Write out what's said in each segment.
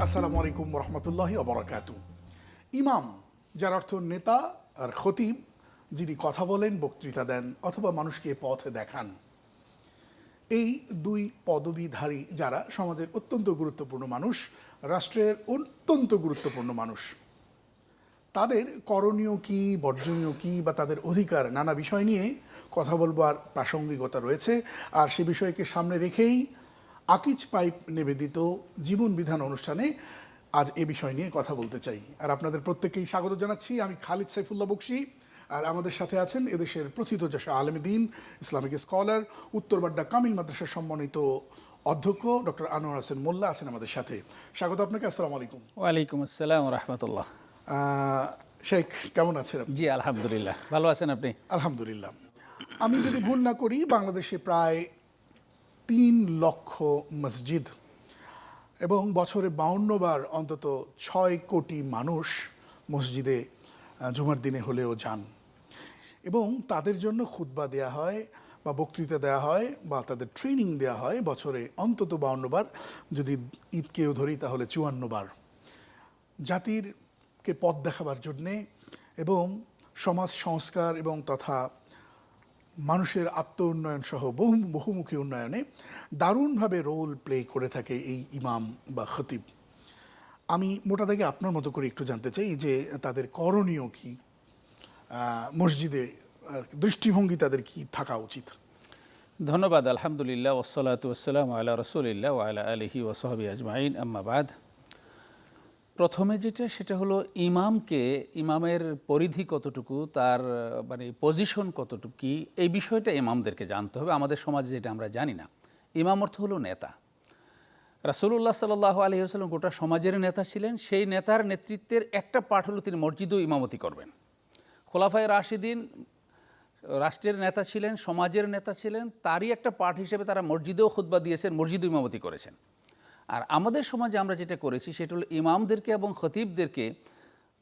আসসালামু আলাইকুম রহমতুল্লাহি ওবরাকাতু। ইমাম, যার অর্থ নেতা, আর খতিব, যিনি কথা বলেন, বক্তৃতা দেন অথবা মানুষকে পথে দেখান, এই দুই পদবীধারী যারা সমাজের অত্যন্ত গুরুত্বপূর্ণ মানুষ, রাষ্ট্রের অত্যন্ত গুরুত্বপূর্ণ মানুষ, তাদের করণীয় কি, বর্জনীয় কি বা তাদের অধিকার, নানা বিষয় নিয়ে কথা বলবার প্রাসঙ্গিকতা রয়েছে। আর সে বিষয়কে সামনে রেখেই আকিজ পাইপ নিবেদিত জীবন বিধান অনুষ্ঠানে আজ এ বিষয় নিয়ে কথা বলতে চাই। আর আপনাদের প্রত্যেককেই স্বাগত জানাচ্ছি। আমি খালিদ সাইফুল্লাহ বকশী, আর আমাদের সাথে আছেন এদেশের প্রথিতযশা আলেম দ্বীন, ইসলামিক স্কলার, উত্তরবাড্ডা কামিল মাদ্রাসার সম্মানিত অধ্যক্ষ ডক্টর আনোয়ার হোসেন মোল্লা আছেন আমাদের সাথে। স্বাগত আপনাকে। আসসালামু আলাইকুম। ওয়ালাইকুম আসসালাম রহমতুল্লাহ। শেখ, কেমন আছেন? জি আলহামদুলিল্লাহ, ভালো আছেন আপনি? আলহামদুলিল্লাহ। আমি যদি ভুল না করি, বাংলাদেশে প্রায় 3 লক্ষ মসজিদ এবং বছরে 52 বার অন্তত 6 কোটি মানুষ মসজিদে জুমার দিনে হলেও যান, এবং তাদের জন্য খুতবা দেয়া হয় বা বক্তৃতা দেওয়া হয় বা তাদের ট্রেনিং দেওয়া হয় বছরে অন্তত 52 বার, যদি ঈদকেও ধরি তাহলে 54 বার, জাতিরকে পথ দেখাবার জন্যে এবং সমাজ সংস্কার এবং তথা মানুষের আত্ম উন্নয়ন সহ বহুমুখী উন্নয়নে দারুণভাবে রোল প্লে করে থাকে এই ইমাম বা খতিব। আমি মোটা দাগে আপনার মতো করে একটু জানতে চাই যে তাদের করণীয় কি, মসজিদে দৃষ্টিভঙ্গি তাদের কি থাকা উচিত? ধন্যবাদ। আলহামদুলিল্লাহ, ওয়াসসালাতু ওয়াসসালামু আলা রাসূলিল্লাহ ওয়া আলা আলিহি ওয়া সাহবিহি আজমাইন, আম্মা বাদ। প্রথমে সেটা হলো ইমামের পরিধি কতটুকু, তার মানে পজিশন কতটুকু, কি এই বিষয়টা ইমামদেরকে জানতে হবে। আমাদের সমাজে যেটা আমরা জানি না, ইমাম অর্থ হলো নেতা। রাসূলুল্লাহ সাল্লাল্লাহু আলাইহি ওয়াসাল্লাম গোটা সমাজের নেতা ছিলেন। সেই নেতার নেতৃত্বের একটা পার্ট হলো তিনি মসজিদেও ইমামতি করবেন। খোলাফায়ে রাশিদিন রাষ্ট্রের নেতা ছিলেন, সমাজের নেতা ছিলেন, তারই একটা পার্ট হিসেবে তারা মসজিদেও খুতবা দিয়েছেন, মসজিদেও ইমামতি করেছেন। আর আমাদের সমাজে আমরা যেটা করেছি সেটা হলো ইমামদেরকে এবং খতিবদেরকে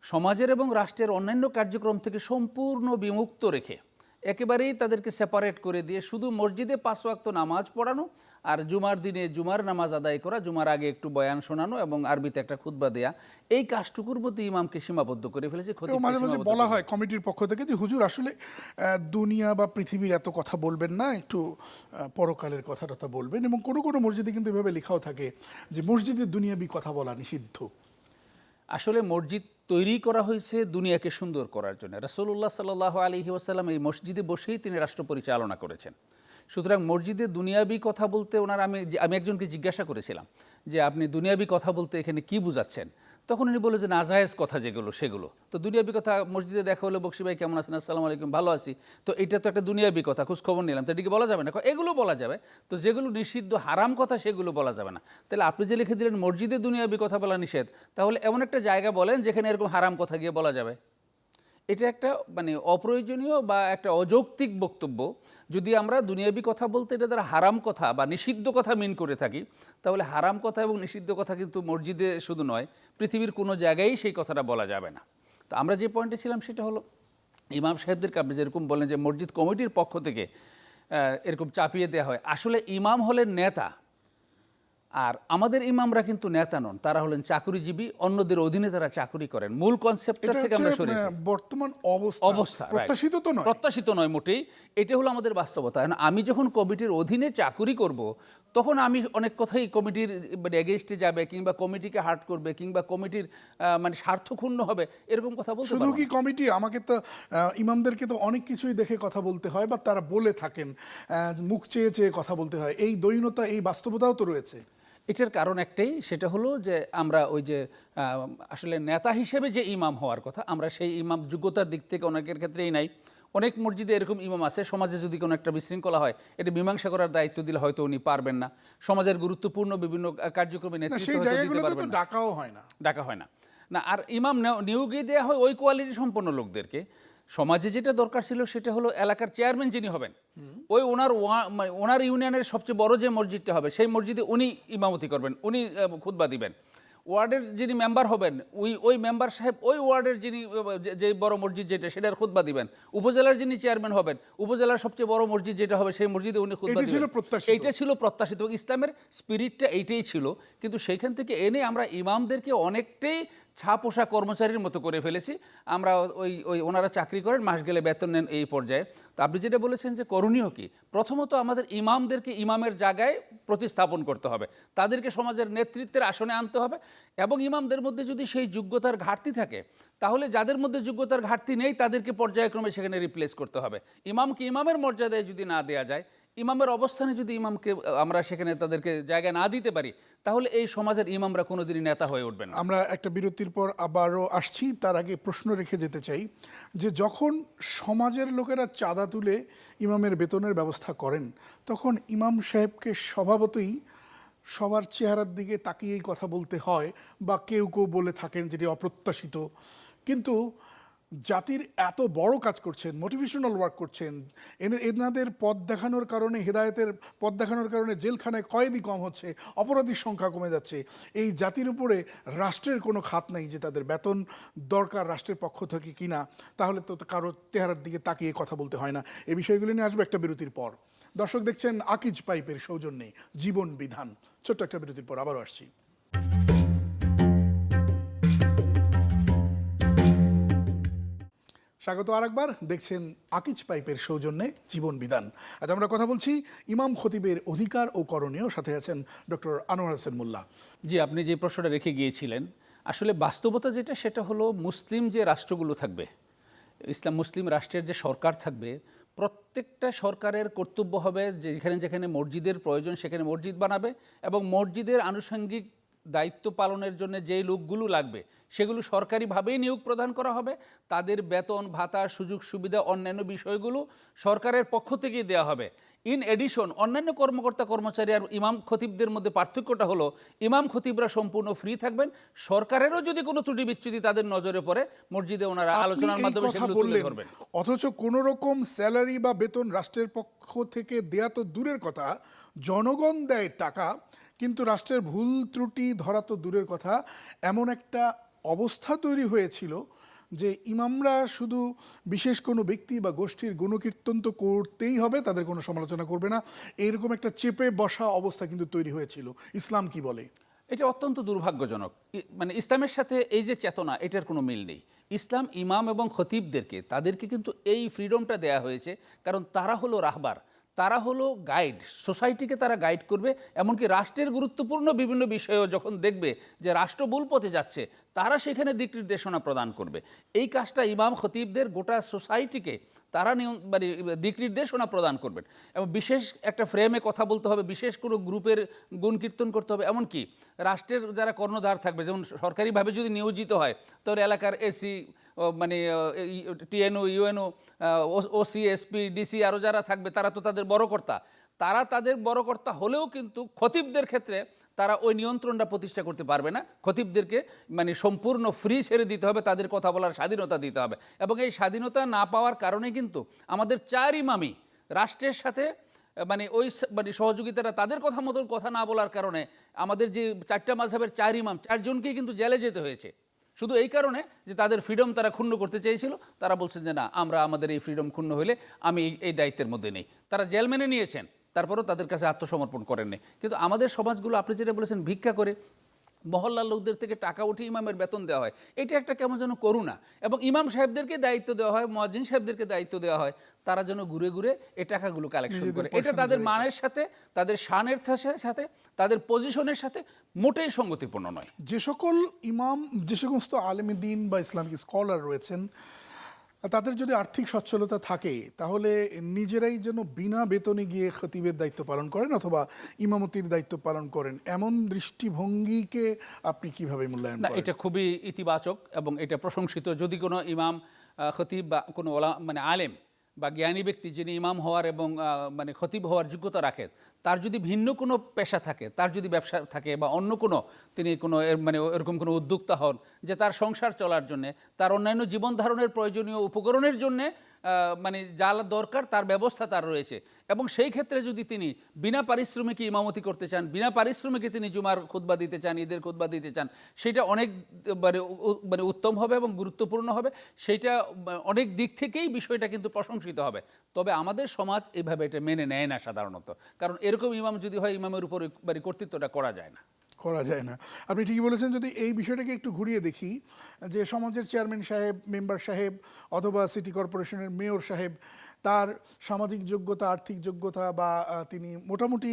সমাজের এবং রাষ্ট্রের অন্যান্য কার্যক্রম থেকে সম্পূর্ণ বিমুক্ত রেখে একেবারেই তাদেরকে সেপারেট করে দিয়ে শুধু মসজিদে 5 ওয়াক্ত নামাজ পড়ানো আর জুমার দিনে জুমার নামাজ আদায় করা, জুমার আগে একটু বয়ান শোনানো এবং আরবিতে একটা খুতবা দেয়া, এই কাজটুকুর মধ্যে ইমামকে সীমাবদ্ধ করে ফেলেছে। মাঝে মাঝে বলা হয় কমিটির পক্ষ থেকে যে হুজুর আসলে দুনিয়া বা পৃথিবীর এত কথা বলবেন না, একটু পরকালের কথা বলবেন, এবং কোনো কোনো মসজিদে কিন্তু এভাবে লেখাও থাকে যে মসজিদে দুনিয়াবি কথা বলা নিষিদ্ধ। আসলে মসজিদ তৈরি করা হয়েছে দুনিয়াকে সুন্দর করার জন্য। রাসূলুল্লাহ সাল্লাল্লাহু আলাইহি ওয়াসাল্লাম এই মসজিদে বসেই তিনি রাষ্ট্র পরিচালনা করেছেন। সুতরাং মসজিদে দুনিয়াবি কথা বলতে আমি একজনকে জিজ্ঞাসা করেছিলাম যে আপনি দুনিয়াবি কথা বলতে এখানে কি বুঝাচ্ছেন? তখন উনি বলে যে নাজায়েজ কথা যেগুলো সেগুলো। তো দুনিয়াবি কথা মসজিদে দেখা হলো, বকশী ভাই কেমন আছেন? আসসালামু আলাইকুম, ভালো আছি। তো এটা তো একটা দুনিয়াবি কথা, খোঁজ খবর নিলাম, তো এটিকে বলা যাবে না? এগুলো বলা যাবে। তো যেগুলো নিষিদ্ধ হারাম কথা সেগুলো বলা যাবে না। তাহলে আপনি যে লিখে দিলেন মসজিদে দুনিয়াবি কথা বলা নিষেধ, তাহলে এমন একটা জায়গা বলেন যেখানে এরকম হারাম কথা গিয়ে বলা যাবে। এটা একটা অপ্রয়োজনীয় বা একটা অযৌক্তিক বক্তব্য। যদি আমরা দুনিয়াবি কথা বলতে এটা দ্বারা হারাম কথা বা নিষিদ্ধ কথা মিন করে থাকি, তাহলে হারাম কথা এবং নিষিদ্ধ কথা কিন্তু মসজিদে শুধু নয়, পৃথিবীর কোনো জায়গায় সেই কথাটা বলা যাবে না। তো আমরা যে পয়েন্টে ছিলাম সেটা হলো ইমাম সাহেবদেরকে আপনি যেরকম বলেন যে মসজিদ কমিটির পক্ষ থেকে এরকম চাপিয়ে দেওয়া হয়। আসলে ইমাম হলেন নেতা, আর আমাদের ইমামরা কিন্তু নেতা নন, তারা হলেন চাকরিজীবী, অন্যদের অধীনে তারা চাকরি করেন। মূল কনসেপ্টটা থেকে আমরা সরে এসেছি। বর্তমান অবস্থা প্রত্যাশিত তো নয়, প্রত্যাশিত নয় মোটেই। এটা হলো আমাদের বাস্তবতা। আমি যখন কমিটির অধীনে চাকরি করব, তখন আমি অনেক কথাই কমিটির এগেইনস্টে যাবে, কিংবা কমিটিকে হার্ট করবে, কিংবা কমিটির স্বার্থক্ষুণ্ণ হবে, এরকম কথা বলতে শুধু কি কমিটি, আমাকে তো ইমামদেরকে তো অনেক কিছুই দেখে কথা বলতে হয় বা তারা বলে থাকেন, মুখ চেয়ে চেয়ে কথা বলতে হয়। এই দৈনতা, এই বাস্তবতাও তো রয়েছে। এটার কারণ একটাই, সেটা হলো যে আমরা আসলে নেতা হিসেবে যে ইমাম হওয়ার কথা, আমরা সেই ইমাম যোগ্যতার দিক থেকে অনেকের ক্ষেত্রেই নাই। অনেক মসজিদে এরকম ইমাম আছে, সমাজে যদি কোনো একটা বিশৃঙ্খলা হয়, এটা মীমাংসা করার দায়িত্ব দিলে হয়তো উনি পারবেন না। সমাজের গুরুত্বপূর্ণ বিভিন্ন কার্যক্রমে নেতৃত্ব দিতে পারবেন না, ডাকা হয় না। আর ইমাম নিয়োগে দেওয়া হয় ওই কোয়ালিটি সম্পন্ন লোকদেরকে। সমাজে যেটা দরকার ছিল সেটা হলো এলাকার চেয়ারম্যান যিনি হবেন, ওই ওনার ইউনিয়নের সবচেয়ে বড় যে মসজিদটা হবে সেই মসজিদে উনি ইমামতি করবেন, উনি খুতবা দিবেন। ওয়ার্ডের যিনি মেম্বার হবেন ওই মেম্বার সাহেব ওই ওয়ার্ডের যিনি যে বড় মসজিদ যেটা সেটার খুতবা দিবেন, উপজেলার যিনি চেয়ারম্যান হবেন উপজেলার সবচেয়ে বড় মসজিদ যেটা হবে সেই মসজিদে উনি খুতবা এটাই ছিল দিবেন। প্রত্যাশিত। এইটা ছিল প্রত্যাশিত এবং ইসলামের স্পিরিটটা এইটাই ছিল। কিন্তু সেইখান থেকে এনে আমরা ইমামদেরকে অনেকটাই ছাপোষা কর্মচারীর মতো করে ফেলেছি। আমরা ওই ওনারা চাকরি করেন, মাস গেলে বেতন নেন, এই পর্যায়ে। তো আপনি যেটা বলেছেন যে করণীয় কি, প্রথমত আমাদের ইমামদেরকে ইমামের জায়গায় প্রতিস্থাপন করতে হবে, তাদেরকে সমাজের নেতৃত্বের আসনে আনতে হবে। এবং ইমামদের মধ্যে যদি সেই যোগ্যতার ঘাটতি থাকে, তাহলে যাদের মধ্যে যোগ্যতার ঘাটতি নেই তাদেরকে পর্যায়ক্রমে সেখানে রিপ্লেস করতে হবে। ইমামকে ইমামের মর্যাদায় যদি না দেওয়া যায়, ইমামের অবস্থানে যদি ইমামকে আমরা সেখানে তাদেরকে জায়গা না দিতে পারি, তাহলে এই সমাজের ইমামরা কোনোদিনই নেতা হয়ে উঠবেন না। আমরা একটা বিরতির পর আবারও আসছি। তার আগে প্রশ্ন রেখে যেতে চাই যে যখন সমাজের লোকেরা চাঁদা তুলে ইমামের বেতনের ব্যবস্থা করেন, তখন ইমাম সাহেবকে স্বভাবতই সবার চেহারার দিকে তাকিয়েই কথা বলতে হয়, বা কেউ কেউ বলে থাকেন যেটি অপ্রত্যাশিত। কিন্তু জাতির এত বড় কাজ করছেন, মোটিভেশনাল ওয়ার্ক করছেন, এনাদের পথ দেখানোর কারণে, হেদায়েতের পথ দেখানোর কারণে জেলখানায় কয়েদি কম হচ্ছে, অপরাধীর সংখ্যা কমে যাচ্ছে। এই জাতির উপরে রাষ্ট্রের কোনো খাত নেই যে তাদের বেতন দরকার রাষ্ট্রের পক্ষ থেকে কিনা, তাহলে তো কারো চেহারার দিকে তাকিয়ে কথা বলতে হয় না। এই বিষয়গুলো নিয়ে আসবো একটা বিরতির পর। দর্শক দেখছেন আকিজ পাইপের সৌজন্যে জীবন বিধান। ছোট্ট একটা বিরতির পর আবারও আসছি। স্বাগত আরেকবার, দেখছেন আকিজ পাইপের সৌজন্যে জীবন বিধান। আজ আমরা কথা বলছি ইমাম খতিবের অধিকার ও করণীয়। সাথে আছেন ডক্টর আনোয়ার হোসেন মোল্লা। জি, আপনি যে প্রশ্নটা রেখে গিয়েছিলেন, আসলে বাস্তবতা যেটা সেটা হলো মুসলিম যে রাষ্ট্রগুলো থাকবে, ইসলাম মুসলিম রাষ্ট্রের যে সরকার থাকবে, প্রত্যেকটা সরকারের কর্তব্য হবে যেখানে যেখানে মসজিদের প্রয়োজন সেখানে মসজিদ বানাবে, এবং মসজিদের আনুষঙ্গিক দায়িত্ব পালনের জন্য যেই লোকগুলো লাগবে সেগুলো সরকারিভাবেই নিয়োগ প্রদান করা হবে। তাদের বেতন ভাতা সুযোগ সুবিধা অন্যান্য বিষয়গুলো সরকারের পক্ষ থেকেই দেওয়া হবে। ইন এডিশন অন্যান্য কর্মকর্তা কর্মচারী আর ইমাম খতিবদের মধ্যে পার্থক্যটা হলো, ইমাম খতিবরা সম্পূর্ণ ফ্রি থাকবেন। সরকারেরও যদি কোনো ত্রুটি বিচ্যুতি তাদের নজরে পড়ে, মসজিদে ওনারা আলোচনার মাধ্যমে সেগুলো তুলে ধরবেন। অথচ কোনো রকম স্যালারি বা বেতন রাষ্ট্রের পক্ষ থেকে দেয়া তো দূরের কথা, জনগণ দেয় টাকা, কিন্তু রাষ্ট্রের ভুল ত্রুটি ধরা তো দূরের কথা। এমন একটা অবস্থা তৈরি হয়েছিল যে ইমামরা শুধু বিশেষ কোনো ব্যক্তি বা গোষ্ঠীর গুণকীর্তন তো করতেই হবে, তাদের কোনো সমালোচনা করবে না, এইরকম একটা চেপে বসা অবস্থা কিন্তু তৈরি হয়েছিল। ইসলাম কি বলে? এটা অত্যন্ত দুর্ভাগ্যজনক। মানে ইসলামের সাথে এই যে চেতনা, এটার কোনো মিল নেই। ইসলাম ইমাম এবং খতিবদেরকে তাদেরকে কিন্তু এই ফ্রিডমটা দেয়া হয়েছে, কারণ তারা হলো রাহবার, তারা হলো গাইড, সোসাইটিকে তারা গাইড করবে। এমনকি রাষ্ট্রের গুরুত্বপূর্ণ বিভিন্ন বিষয়েও যখন দেখবে যে রাষ্ট্র ভুল পথে যাচ্ছে, তারা সেখানে দিক নির্দেশনা প্রদান করবে। এই কাজটা ইমাম খতিবদের গোটা সোসাইটিকে তারা মানে দিক নির্দেশনা প্রদান করবেন। এবং বিশেষ একটা ফ্রেমে কথা বলতে হবে, বিশেষ কোনো গ্রুপের গুণ কীর্তন করতে হবে। এমনকি রাষ্ট্রের যারা কর্ণধার থাকবে, যেমন সরকারিভাবে যদি নিয়োজিত হয়, তাহলে এলাকার এসি, মানে TNO, UNO, OC, SP, DC আরও যারা থাকবে, তারা তো তাদের বড় কর্তা। তারা তাদের বড় কর্তা হলেও কিন্তু খতিবদের ক্ষেত্রে তারা ওই নিয়ন্ত্রণটা প্রতিষ্ঠা করতে পারবে না। খতিবদেরকে মানে সম্পূর্ণ ফ্রি ছেড়ে দিতে হবে, তাদের কথা বলার স্বাধীনতা দিতে হবে। এবং এই স্বাধীনতা না পাওয়ার কারণে কিন্তু আমাদের 4 ইমামই রাষ্ট্রের সাথে মানে মানে সহযোগিতারা তাদের কথা মতো কথা না বলার কারণে আমাদের যে 4টা মাযহাবের 4 ইমাম, 4 জনকেই কিন্তু জেলে যেতে হয়েছে, শুধু এই কারণে যে তাদের ফ্রিডম তারা ক্ষুণ্ণ করতে চেয়েছিল। তারা বলছেন যে না, আমাদের এই ফ্রিডম ক্ষুণ্ণ হলে আমি এই দায়িত্বের মধ্যে নেই। তারা জেল মেনে নিয়েছেন, তারপরেও তাদের কাছে আত্মসমর্পণ করেননি। কিন্তু আমাদের সমাজগুলো, আপনি যেটা বলেছেন, ভিক্ষা করে মহল্লার লোকদের থেকে টাকা উঠে ইমামের বেতন দেওয়া হয়, এটা একটা কেমন যেন করুণা। এবং ইমাম সাহেবদেরকে দায়িত্ব দেওয়া হয়, মুয়াজ্জিন সাহেবদেরকে দায়িত্ব দেওয়া হয়, তারা যেন ঘুরে ঘুরে এই টাকাগুলো কালেকশন করে। এটা তাদের মানের সাথে, তাদের শানের সাথে, তাদের পজিশনের সাথে মোটেই সঙ্গতিপূর্ণ নয়। যে সকল ইমাম, যে সমস্ত আলেমে দ্বীন বা ইসলামিক স্কলার রয়েছেন, তাদের যদি আর্থিক সচ্ছলতা থাকে, তাহলে নিজেরাই যেন বিনা বেতনে গিয়ে খতিবের দায়িত্ব পালন করেন অথবা ইমামতির দায়িত্ব পালন করেন, এমন দৃষ্টিভঙ্গিকে আপনি কিভাবে মূল্যায়ন করেন? এটা খুবই ইতিবাচক এবং এটা প্রশংসিত। যদি কোনো ইমাম, খতিব বা কোনো মানে আলেম বা জ্ঞানী ব্যক্তি যিনি ইমাম হওয়ার এবং মানে খতিব হওয়ার যোগ্যতা রাখেন, তার যদি ভিন্ন কোনো পেশা থাকে, তার যদি ব্যবসা থাকে বা অন্য কোনো তিনি কোনো মানে এরকম কোনো উদ্যোক্তা হন যে তার সংসার চলার জন্যে, তার অন্যান্য জীবন ধারণের প্রয়োজনীয় উপকরণের জন্যে মানে যা দরকার তার ব্যবস্থা তার রয়েছে, এবং সেই ক্ষেত্রে যদি তিনি বিনা পারিশ্রমিকে ইমামতি করতে চান, বিনা পারিশ্রমিকে তিনি জুমার খুতবা দিতে চান, ঈদের খুতবা দিতে চান, সেটা অনেক মানে উত্তম হবে এবং গুরুত্বপূর্ণ হবে। সেইটা অনেক দিক থেকেই বিষয়টা কিন্তু প্রশংসিত হবে। তবে আমাদের সমাজ এইভাবে এটা মেনে নেয় না সাধারণত, কারণ এরকম ইমাম যদি হয়, ইমামের উপর মানে কর্তৃত্বটা করা যায় না। করা যায় না। আপনি ঠিকই বলেছেন। যদি এই বিষয়টাকে একটু ঘুরিয়ে দেখি, যে সমাজের চেয়ারম্যান সাহেব, মেম্বার সাহেব অথবা সিটি কর্পোরেশনের মেয়র সাহেব, তার সামাজিক যোগ্যতা, আর্থিক যোগ্যতা বা তিনি মোটামুটি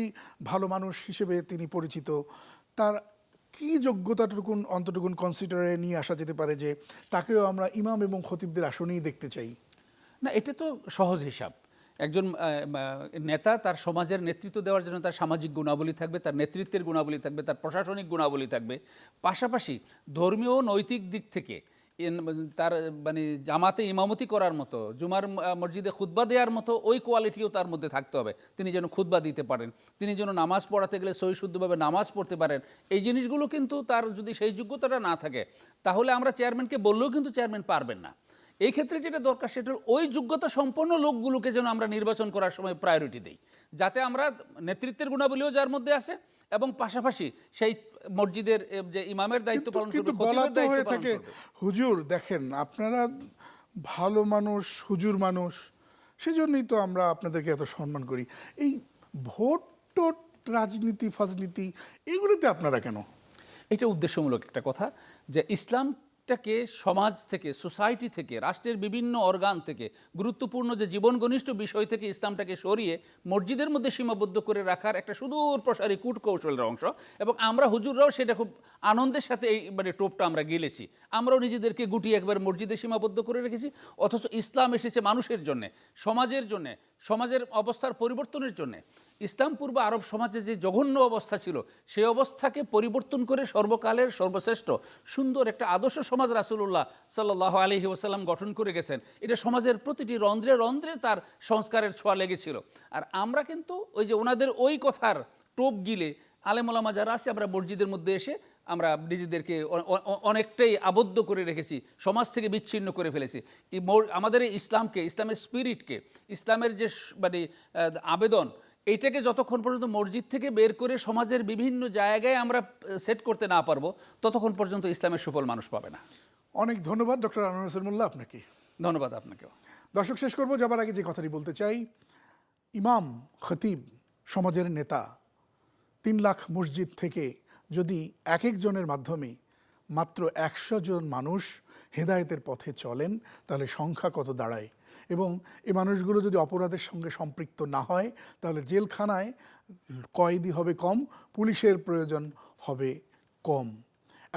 ভালো মানুষ হিসেবে তিনি পরিচিত, তার কি যোগ্যতাটুকুন অন্তটুকুন কনসিডারে নিয়ে আসা যেতে পারে যে তাকেও আমরা ইমাম এবং খতিবদের আসনেই দেখতে চাই? না, এটা তো সহজ হিসাব। একজন নেতা তার সমাজের নেতৃত্ব দেওয়ার জন্য তার সামাজিক গুণাবলী থাকবে, তার নেতৃত্বের গুণাবলী থাকবে, তার প্রশাসনিক গুণাবলী থাকবে, পাশাপাশি ধর্মীয় ও নৈতিক দিক থেকে তার মানে জামাতে ইমামতি করার মতো, জুমার মসজিদে খুতবা দেওয়ার মতো ওই কোয়ালিটিও তার মধ্যে থাকতে হবে। তিনি যেন খুতবা দিতে পারেন, তিনি যেন নামাজ পড়াতে গেলে সহি শুদ্ধভাবে নামাজ পড়তে পারেন। এই জিনিসগুলো কিন্তু তার যদি সেই যোগ্যতাটা না থাকে, তাহলে আমরা চেয়ারম্যানকে বললেও কিন্তু চেয়ারম্যান পারবেন না। এই ক্ষেত্রে যেটা দরকার সেটা ওই যোগ্যতা সম্পন্ন লোকগুলোকে যেন আমরা নির্বাচন করার সময় প্রায়োরিটি দেই, যাতে আমরা নেতৃত্বের গুণাবলীও যার মধ্যে আছে এবং পাশাপাশি সেই মসজিদের যে ইমামের দায়িত্ব পালন কিন্তু করবে, বলা খতিবের তো দায়িত্ব হয়ে পালন থাকে, করবে। হুজুর দেখেন আপনারা ভালো মানুষ, হুজুর মানুষ, সেজন্যই তো আমরা আপনাদেরকে এত সম্মান করি। এই ভোট টোট, রাজনীতি ফাজনীতি এগুলোতে আপনারা কেন? এটা উদ্দেশ্যমূলক একটা কথা, যে ইসলামটাকে সমাজ থেকে, সোসাইটি থেকে, রাষ্ট্রের বিভিন্ন অর্গান থেকে, গুরুত্বপূর্ণ যে জীবন ঘনিষ্ঠ বিষয় থেকে ইসলামটাকে সরিয়ে মসজিদের মধ্যে সীমাবদ্ধ করে রাখার একটা সুদূর প্রসারী কূটকৌশলের অংশ। এবং আমরা হুজুররাও সেটা খুব আনন্দের সাথে এই মানে টোপটা আমরা গেলেছি। আমরাও নিজেদেরকে গুটিয়ে একবার মসজিদে সীমাবদ্ধ করে রেখেছি, অথচ ইসলাম এসেছে মানুষের জন্যে, সমাজের জন্যে, সমাজের অবস্থার পরিবর্তনের জন্যে। ইসলাম পূর্ব আরব সমাজে যে জঘন্য অবস্থা ছিল, সেই অবস্থাকে পরিবর্তন করে সর্বকালের সর্বশ্রেষ্ঠ সুন্দর একটা আদর্শ সমাজ রাসূলুল্লাহ সাল্লাল্লাহু আলাইহি ওয়াসাল্লাম গঠন করে গেছেন। এটা সমাজের প্রতিটি রন্ধ্রে রন্ধ্রে তার সংস্কারের ছোঁয়া লেগেছিল। আর আমরা কিন্তু ওই যে ওনাদের ওই কথার টোপ গিলে আলেম ওলামা যারা আছে, আমরা মসজিদের মধ্যে এসে আমরা নিজেদেরকে অনেকটাই আবদ্ধ করে রেখেছি, সমাজ থেকে বিচ্ছিন্ন করে ফেলেছি। আমাদের এই ইসলামকে, ইসলামের স্পিরিটকে, ইসলামের যে মানে আবেদন, এইটাকে যতক্ষণ পর্যন্ত মসজিদ থেকে বের করে সমাজের বিভিন্ন জায়গায় আমরা সেট করতে না পারবো, ততক্ষণ পর্যন্ত ইসলামের সুফল মানুষ পাবে না। অনেক ধন্যবাদ ডক্টর আনোয়ার হোসেন মোল্লা আপনাকে। ধন্যবাদ আপনাকেও। দর্শক, শেষ করব যাবার আগে যে কথাটি বলতে চাই, ইমাম, খতিব, সমাজের নেতা, 3 লাখ মসজিদ থেকে যদি এক একজনের মাধ্যমে মাত্র 100 জন মানুষ হেদায়েতের পথে চলেন, তাহলে সংখ্যা কত দাঁড়ায়। এবং এই মানুষগুলো যদি অপরাধের সঙ্গে সম্পৃক্ত না হয়, তাহলে জেলখানায় কয়েদি হবে কম, পুলিশের প্রয়োজন হবে কম।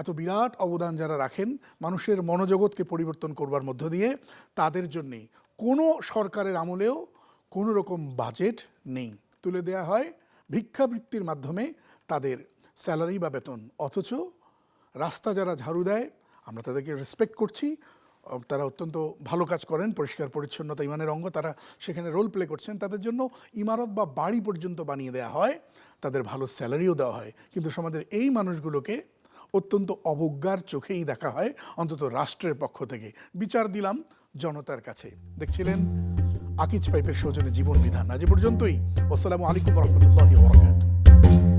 এত বিরাট অবদান যারা রাখেন মানুষের মনোজগৎকে পরিবর্তন করবার মধ্য দিয়ে, তাদের জন্যে কোনো সরকারের আমলেও কোনো রকম বাজেট নেই, তুলে দেয়া হয় ভিক্ষাবৃত্তির মাধ্যমে তাদের স্যালারি বা বেতন। অথচ রাস্তা যারা ঝাড়ু দেয়, আমরা তাদেরকে রেসপেক্ট করছি, তারা অত্যন্ত ভালো কাজ করেন, পরিষ্কার পরিচ্ছন্নতা ইমানের অঙ্গ, তারা সেখানে রোল প্লে করছেন, তাদের জন্য ইমারত বা বাড়ি পর্যন্ত বানিয়ে দেওয়া হয়, তাদের ভালো স্যালারিও দেওয়া হয়। কিন্তু সমাজের এই মানুষগুলোকে অত্যন্ত অবজ্ঞার চোখেই দেখা হয়, অন্তত রাষ্ট্রের পক্ষ থেকে। বিচার দিলাম জনতার কাছে। দেখছিলেন আকিজ পাইপের সৌজন্যে জীবন বিধান। আজ পর্যন্তই। আসসালামু আলাইকুম রহমতুল্লাহি ওয়া বারাকাতুহু।